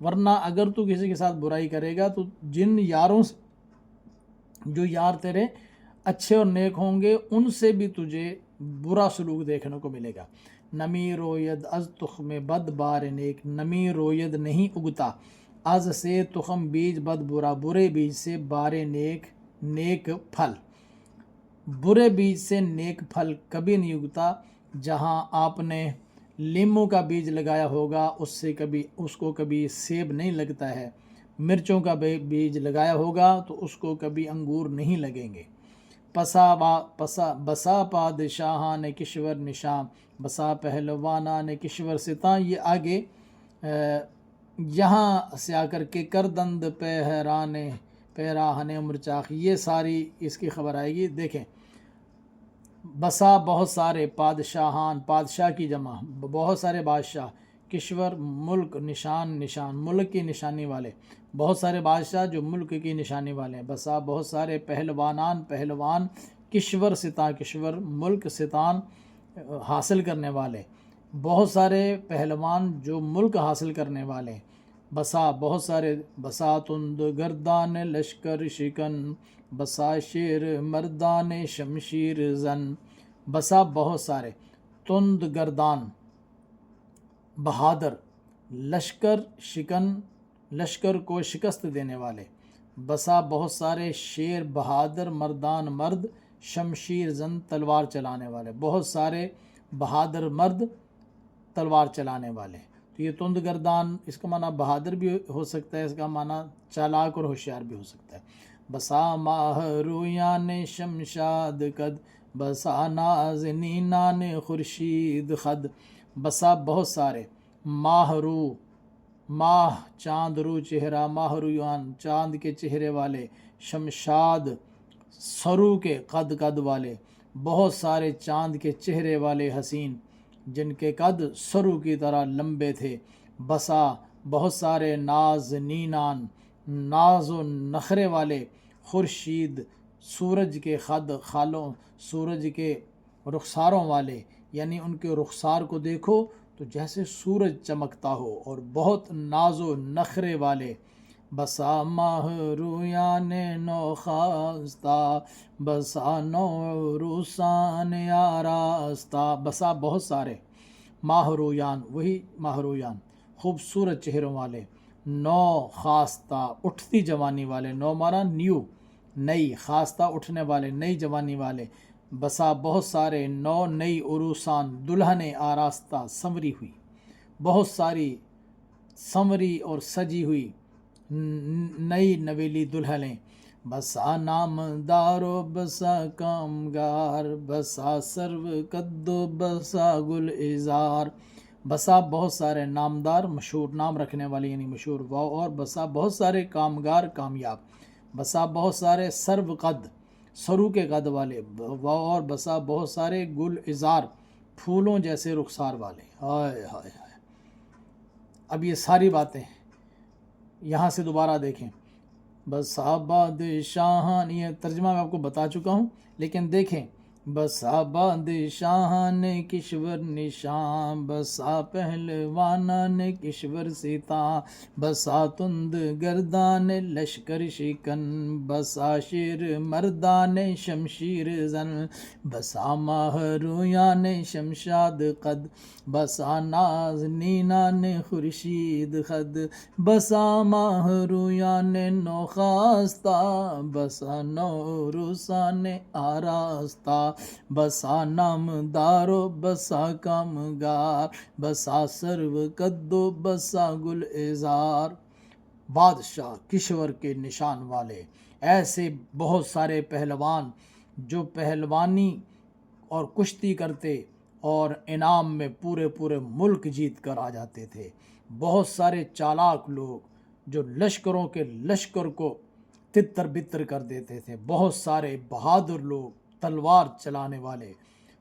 ورنہ اگر تو کسی کے ساتھ برائی کرے گا تو جن یاروں سے، جو یار تیرے اچھے اور نیک ہوں گے، ان سے بھی تجھے برا سلوک دیکھنے کو ملے گا۔ نمی روید از تخم بد بار نیک، نمی روید نہیں اگتا از سے تخم بیج بد برا، برے بیج سے بار نیک نیک پھل، برے بیج سے نیک پھل کبھی نہیں اگتا۔ جہاں آپ نے لیموں کا بیج لگایا ہوگا اس کو کبھی سیب نہیں لگتا ہے، مرچوں کا بیج لگایا ہوگا تو اس کو کبھی انگور نہیں لگیں گے۔ بسا پادشاہان کشور نشاں، بسا پہلوانان کشور ستاں، یہ آگے یہاں سے آ کر کے کردند پیراہن مرچاخ، یہ ساری اس کی خبر آئے گی۔ دیکھیں، بسا بہت سارے، پادشاہان پادشاہ کی جمع، بہت سارے بادشاہ، کشور ملک، نشان ملک کی نشانی والے، بہت سارے بادشاہ جو ملک کی نشانی والے ہیں۔ بسا بہت سارے پہلوانان، پہلوان، کشور ستاں کشور ملک، ستان حاصل کرنے والے، بہت سارے پہلوان جو ملک حاصل کرنے والے۔ بسا بہت سارے، بسا تند گردان لشکر شکن، بسا شیر مردان شمشیر زن، بسا بہت سارے، تند گردان بہادر، لشکر شکن لشکر کو شکست دینے والے، بسا بہت سارے شیر بہادر مردان مرد، شمشیر زن تلوار چلانے والے، بہت سارے بہادر مرد تلوار چلانے والے۔ تو یہ تند گردان، اس کا معنی بہادر بھی ہو سکتا ہے، اس کا معنی چالاک اور ہوشیار بھی ہو سکتا ہے۔ بسا ماہ رویان شمشاد قد، بسا نازنینان خورشید خد، بسا بہت سارے ماہ رو، ماہ چاند رو چہرہ، ماہ رویان چاند کے چہرے والے، شمشاد سرو کے قد والے، بہت سارے چاند کے چہرے والے حسین جن کے قد سرو کی طرح لمبے تھے۔ بسا بہت سارے نازنینان، ناز و نخرے والے، خورشید سورج کے خالوں، سورج کے رخساروں والے، یعنی ان کے رخسار کو دیکھو تو جیسے سورج چمکتا ہو، اور بہت ناز و نخرے والے۔ بسا ماہ رویان نو خاستہ، بسا نو عروسان آراستہ، بسا بہت سارے ماہ رویان، وہی ماہ رویان خوبصورت چہروں والے، نو خاستہ اٹھتی جوانی والے، نو مانا نیو، نئی، خاستہ اٹھنے والے، نئی جوانی والے، بسا بہت سارے نو نئی عروسان دلہنیں آراستہ سنوری ہوئی، بہت ساری سنوری اور سجی ہوئی نئی نویلی دلہنیں۔ بسا نامدارو بسا کامگار، بسا سرو قدو بسا گل ازار، بسا بہت سارے نامدار، مشہور، نام رکھنے والے یعنی مشہور، اور بسا بہت سارے کامگار، کامیاب، بسا بہت سارے سرو قد، سرو کے قد والے، اور بسا بہت سارے گل ازار، پھولوں جیسے رخسار والے۔ ہائے ہائے ہائے! اب یہ ساری باتیں یہاں سے دوبارہ دیکھیں۔ بسا بادشاہان، یہ ترجمہ میں آپ کو بتا چکا ہوں، لیکن دیکھیں، بسا بادشاہان کشور نشان، بسا پہلوانان کشور سیتاں، بسا تند گردان لشکر شکن، بسا شیر مردان شمشیر زن، بسا ماہ رویان شمشاد قد، بسا نازنینان خورشید خد، بسا ماہ رویان نو خاستہ، بسا نو عروسان آراستہ، بسا نامدارو بسا کامگار، بسا سرو قدو بسا گل ازار، بادشاہ، کشور کے نشان والے، ایسے بہت سارے پہلوان جو پہلوانی اور کشتی کرتے اور انعام میں پورے ملک جیت کر آ جاتے تھے، بہت سارے چالاک لوگ جو لشکروں کے لشکر کو تتر بتر کر دیتے تھے، بہت سارے بہادر لوگ تلوار چلانے والے،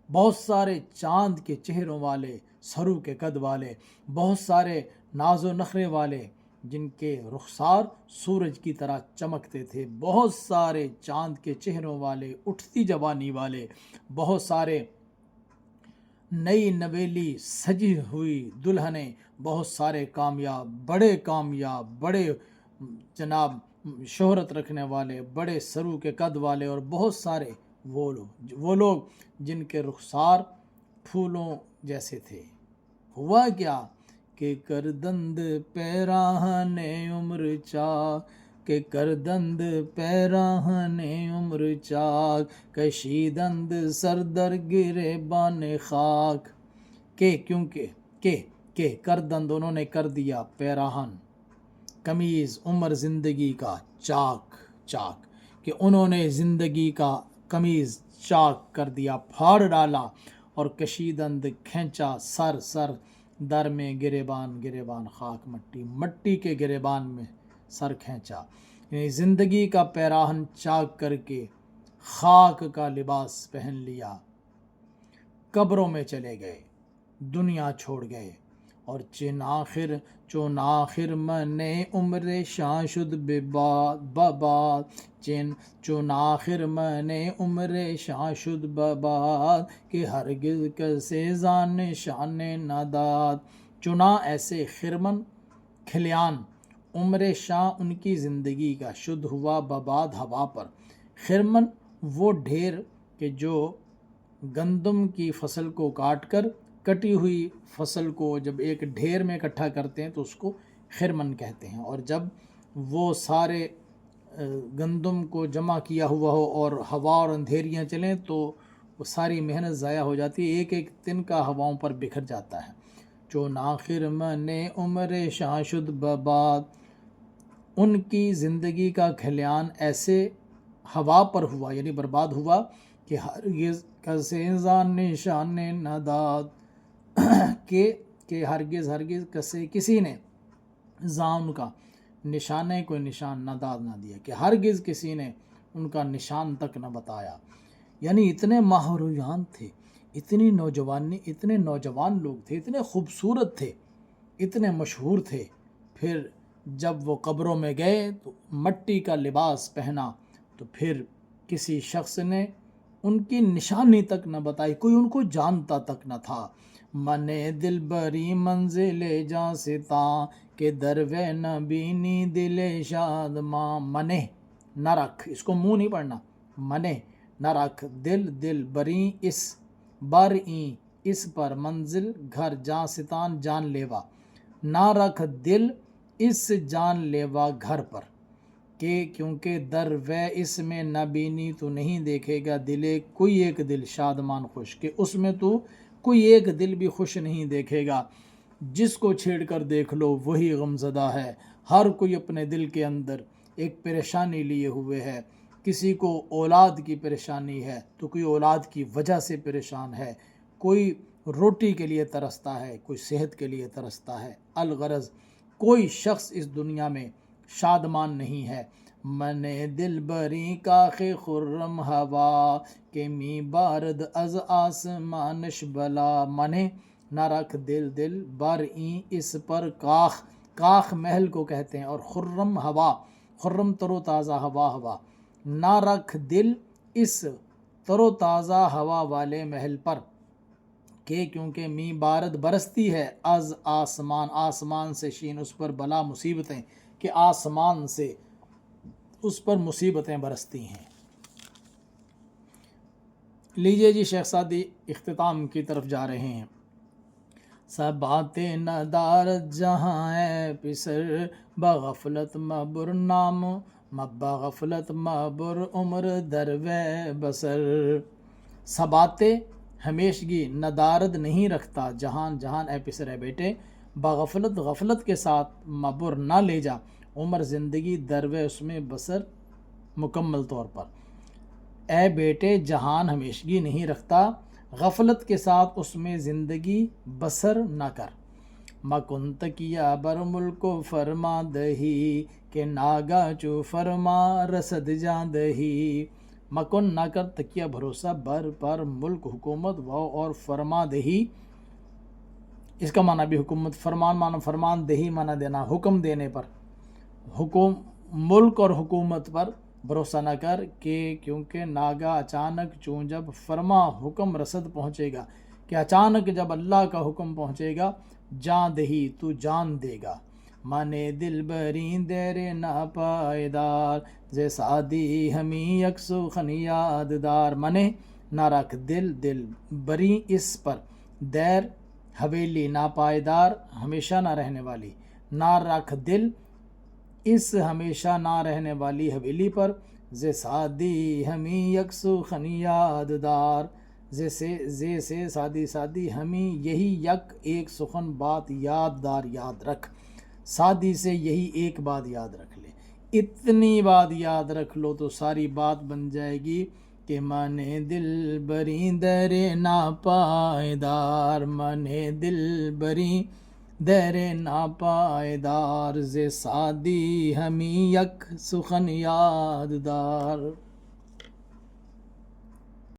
بہت سارے چاند کے چہروں والے، سرو کے قد والے، بہت سارے ناز و نخرے والے جن کے رخسار سورج کی طرح چمکتے تھے، بہت سارے چاند کے چہروں والے، اٹھتی جوانی والے، بہت سارے نئی نویلی سجی ہوئی دلہنیں، بہت سارے کامیاب بڑے جناب شہرت رکھنے والے، بڑے سرو کے قد والے، اور بہت سارے وہ لوگ جن کے رخسار پھولوں جیسے تھے۔ ہوا کیا کہ کردند پیراہن عمر چاک، کہ کردند پیراہن عمر چاک، کشیدند سر در گریبان خاک، کہ کیونکہ کہ کردند انہوں نے کر دیا، پیراہن قمیض، عمر زندگی کا، چاک کہ انہوں نے زندگی کا قمیض چاک کر دیا، پھاڑ ڈالا، اور کشیدند کھینچا سر در میں گریبان خاک، مٹی کے گریبان میں سر کھینچا، یعنی زندگی کا پیراہن چاک کر کے خاک کا لباس پہن لیا، قبروں میں چلے گئے، دنیا چھوڑ گئے، اور چون آخر من عمر شاں شد بباد، چون آخر من عمر شاں شد بباد، کہ ہرگز کسے زان شان نداد، چنا ایسے خرمن کھلیان، عمر شاں ان کی زندگی کا، شد ہوا بباد ہوا پر، خرمن وہ ڈھیر کہ جو گندم کی فصل کو کاٹ کر، کٹی ہوئی فصل کو جب ایک ڈھیر میں اکٹھا کرتے ہیں تو اس کو خرمن کہتے ہیں، اور جب وہ سارے گندم کو جمع کیا ہوا ہو اور ہوا اور اندھیریاں چلیں تو وہ ساری محنت ضائع ہو جاتی ہے، ایک تن کا ہواؤں پر بکھر جاتا ہے۔ چون آخر من عمر شاں شد بباد، ان کی زندگی کا کھلیان ایسے ہوا پر ہوا، یعنی برباد ہوا، کہ ہرگز کسے زان نشان نداد، کہ ہرگز کسی نے زان کا نشانے کوئی نشان نداد نہ دیا، کہ ہرگز کسی نے ان کا نشان تک نہ بتایا، یعنی اتنے ماہرویان تھے، اتنے نوجوان لوگ تھے، اتنے خوبصورت تھے، اتنے مشہور تھے، پھر جب وہ قبروں میں گئے تو مٹی کا لباس پہنا، تو پھر کسی شخص نے ان کی نشانی تک نہ بتائی، کوئی ان کو جانتا تک نہ تھا۔ من دل بری منزل جاں ستاں، کہ دروے نہ بینی دل شاد ماں، منے نہ رکھ، اس کو منہ نہیں پڑھنا، منے نہ رکھ، دل بری اس برئیں اس پر، منزل گھر، جاں ستان جان لیوا، نہ رکھ دل اس جان لیوا گھر پر، کہ کیونکہ در وے اس میں نہ بینی تو نہیں دیکھے گا، دلے کوئی ایک دل شادمان خوش، کہ اس میں تو کوئی ایک دل بھی خوش نہیں دیکھے گا، جس کو چھیڑ کر دیکھ لو وہی غمزدہ ہے، ہر کوئی اپنے دل کے اندر ایک پریشانی لیے ہوئے ہے، کسی کو اولاد کی پریشانی ہے تو کوئی اولاد کی وجہ سے پریشان ہے، کوئی روٹی کے لیے ترستا ہے، کوئی صحت کے لیے ترستا ہے، الغرض کوئی شخص اس دنیا میں شادمان نہیں ہے۔ من دل بری کاخ خرم ہوا، کہ می بارد از آسمانش بلا، منے نہ رکھ دل برئیں اس پر، کاخ محل کو کہتے ہیں، اور خرم ہوا، خرم تر و تازہ ہوا، نہ رکھ دل اس تر و تازہ ہوا والے محل پر، کہ کیونکہ می بارد برستی ہے، از آسمان سے، شین اس پر، بلا مصیبتیں، کہ آسمان سے اس پر مصیبتیں برستی ہیں۔ لیجئے جی شیخ سعدی اختتام کی طرف جا رہے ہیں۔ سبات ندارت جہاں ہے پسر، بغفلت مبر نام بغفلت مبر عمر دروے بسر، سبات ہمیشگی، ندارد نہیں رکھتا، جہان اے پسر اے بیٹے، بغفلت غفلت کے ساتھ، مبر نہ لے جا، عمر زندگی، دروے اس میں، بسر مکمل طور پر، اے بیٹے جہان ہمیشگی نہیں رکھتا، غفلت کے ساتھ اس میں زندگی بسر نہ کر، مکن تکیہ بر ملک و فرما دہی، کہ ناگا چو فرما رسد جان دہی، مکن نہ کر تکیہ بھروسہ، بر پر ملک حکومت، و اور فرما دہی، اس کا معنی بھی حکومت، فرمان معنی فرمان، دہی معنی دینا، حکم دینے پر، ملک اور حکومت پر بھروسہ نہ کر، کہ کیونکہ ناگا اچانک، چون جب، فرما حکم رسد پہنچے گا، کہ اچانک جب اللہ کا حکم پہنچے گا جان دہی تو جان دے گا، مانے دل برین دیر ناپائیدار زے سادی ہمیں یکسو خن یاددار، مانے نہ رکھ دل بری اس پر، دیر حویلی ناپائیدار ہمیشہ نہ رہنے والی، نہ رکھ دل اس ہمیشہ نہ رہنے والی حویلی پر، زے سادی ہمیں یکسو خن یاددار، زے سے سادی ہمیں یہی یک ایک سخن بات یاددار یاد رکھ، سادی سے یہی ایک بات یاد رکھ لے، اتنی بات یاد رکھ لو تو ساری بات بن جائے گی کہ مانے دل بری در ناپائیدار، مانے دل بری در ناپائیدار، زے سادی ہمیں یک سخن یاددار۔